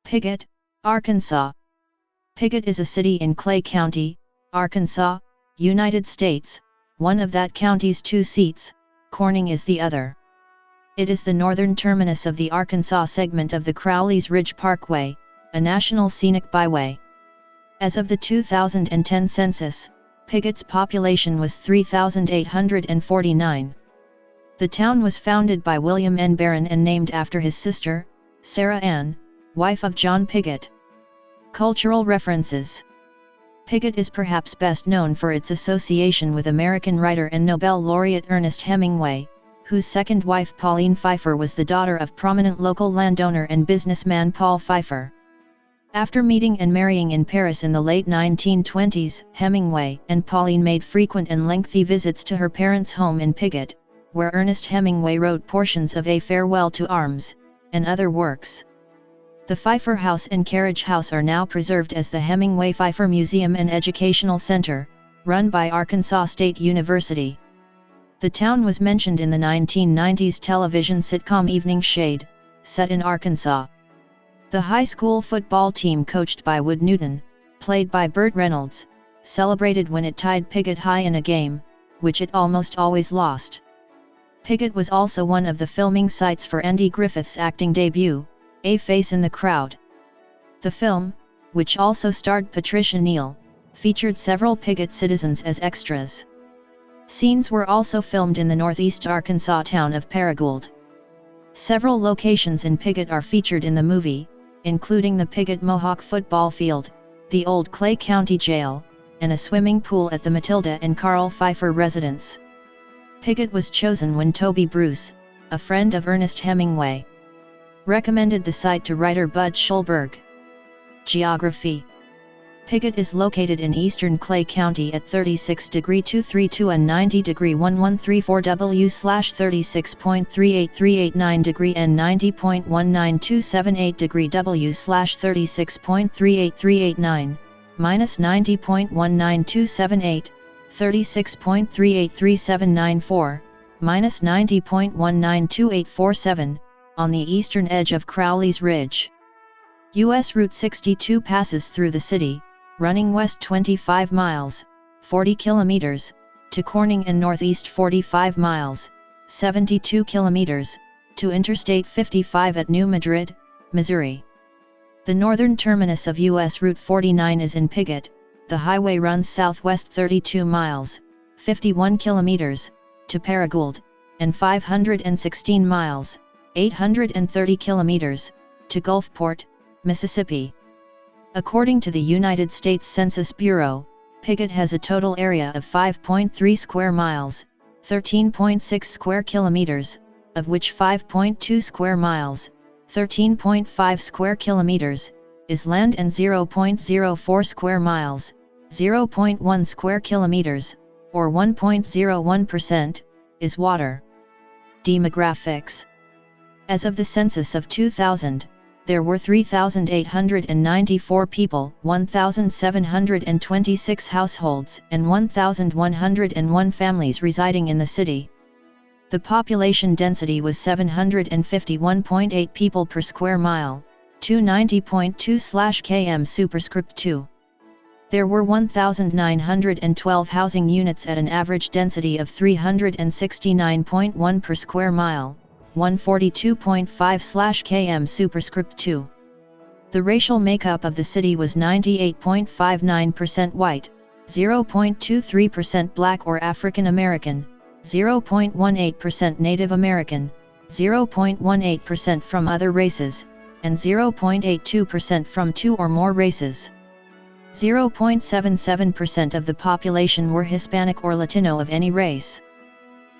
Piggott, Arkansas. Piggott is a city in Clay County, Arkansas, United States, one of that county's two seats. Corning is the other. It is the northern terminus of the Arkansas segment of the Crowley's Ridge Parkway, a National Scenic Byway. As of the 2010 census, Piggott's population was 3,849. The town was founded by William N. Barron and named after his sister, Sarah Ann, wife of John Piggott. Cultural references. Piggott is perhaps best known for its association with American writer and Nobel laureate Ernest Hemingway, whose second wife Pauline Pfeiffer was the daughter of prominent local landowner and businessman Paul Pfeiffer. After meeting and marrying in Paris in the late 1920s, Hemingway and Pauline made frequent and lengthy visits to her parents' home in Piggott, where Ernest Hemingway wrote portions of A Farewell to Arms, and other works. The Pfeiffer House and Carriage House are now preserved as the Hemingway Pfeiffer Museum and Educational Center, run by Arkansas State University. The town was mentioned in the 1990s television sitcom Evening Shade, set in Arkansas. The high school football team coached by Wood Newton, played by Burt Reynolds, celebrated when it tied Piggott High in a game, which it almost always lost. Piggott was also one of the filming sites for Andy Griffith's acting debut, A Face in the Crowd. The film, which also starred Patricia Neal, featured several Piggott citizens as extras. Scenes were also filmed in the northeast Arkansas town of Paragould. Several locations in Piggott are featured in the movie, including the Piggott Mohawk football field, the old Clay County Jail, and a swimming pool at the Matilda and Carl Pfeiffer residence. Piggott was chosen when Toby Bruce, a friend of Ernest Hemingway, recommended the site to writer Bud Schulberg. Geography. Piggott is located in eastern Clay County at 36°232 and 90°1134 W/36.38389° and 90.19278° W/36.38389, -90.19278, 36.38394, -90.19287, on the eastern edge of Crowley's Ridge. U.S. Route 62 passes through the city, running west 25 miles, 40 kilometers, to Corning and northeast 45 miles, 72 kilometers, to Interstate 55 at New Madrid, Missouri. The northern terminus of U.S. Route 49 is in Piggott. The highway runs southwest 32 miles, 51 kilometers, to Paragould, and 516 miles, 830 kilometers, to Gulfport, Mississippi. According to the United States Census Bureau, Piggott has a total area of 5.3 square miles, 13.6 square kilometers, of which 5.2 square miles, 13.5 square kilometers, is land and 0.04 square miles, 0.1 square kilometers, or 1.01%, is water. Demographics. As of the census of 2000, there were 3,894 people, 1,726 households, and 1,101 families residing in the city. The population density was 751.8 people per square mile, 290.2/km superscript 2. There were 1,912 housing units at an average density of 369.1 per square mile, 142.5/km superscript 2. The racial makeup of the city was 98.59% white, 0.23% black or African American, 0.18% Native American, 0.18% from other races, and 0.82% from two or more races. 0.77% of the population were Hispanic or Latino of any race.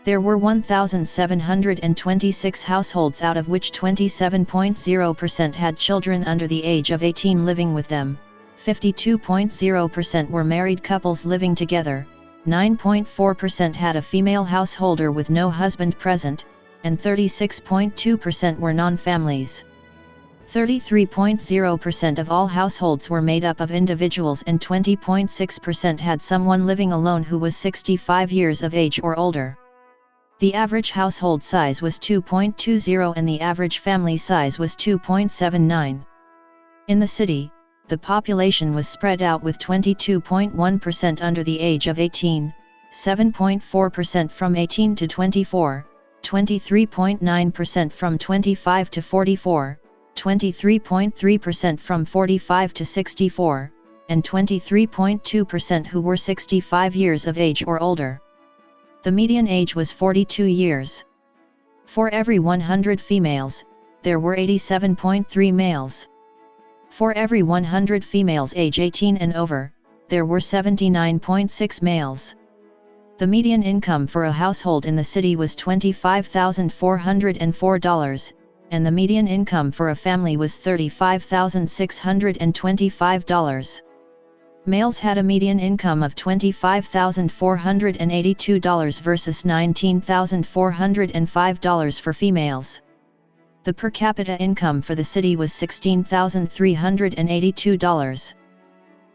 There were 1,726 households, out of which 27.0% had children under the age of 18 living with them, 52.0% were married couples living together, 9.4% had a female householder with no husband present, and 36.2% were non-families. 33.0% of all households were made up of individuals and 20.6% had someone living alone who was 65 years of age or older. The average household size was 2.20 and the average family size was 2.79. In the city, the population was spread out with 22.1% under the age of 18, 7.4% from 18 to 24, 23.9% from 25 to 44, 23.3% from 45 to 64, and 23.2% who were 65 years of age or older. The median age was 42 years. For every 100 females, there were 87.3 males. For every 100 females age 18 and over, there were 79.6 males. The median income for a household in the city was $25,404, and the median income for a family was $35,625. Males had a median income of $25,482 versus $19,405 for females. The per capita income for the city was $16,382.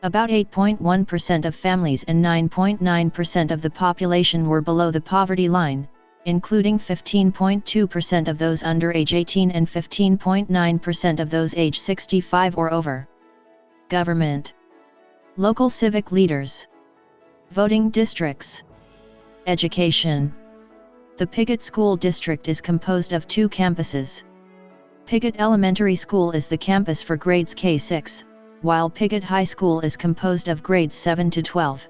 About 8.1% of families and 9.9% of the population were below the poverty line, including 15.2% of those under age 18 and 15.9% of those age 65 or over. Government. Local civic leaders. Voting districts. Education. The Piggott School District is composed of 2 campuses. Piggott Elementary School is the campus for grades K-6, while Piggott High School is composed of grades 7 to 12.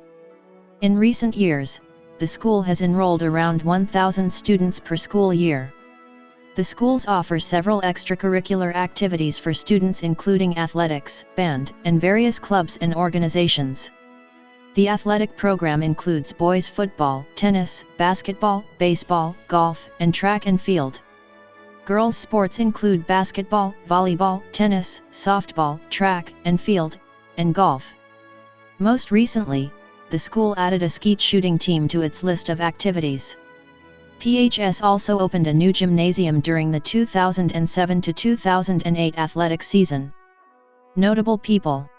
In recent years, the school has enrolled around 1,000 students per school year. The schools offer several extracurricular activities for students including athletics, band, and various clubs and organizations. The athletic program includes boys football, tennis, basketball, baseball, golf, and track and field. Girls' sports include basketball, volleyball, tennis, softball, track and field, and golf. Most recently, the school added a skeet shooting team to its list of activities. PHS also opened a new gymnasium during the 2007 to 2008 athletic season. Notable people.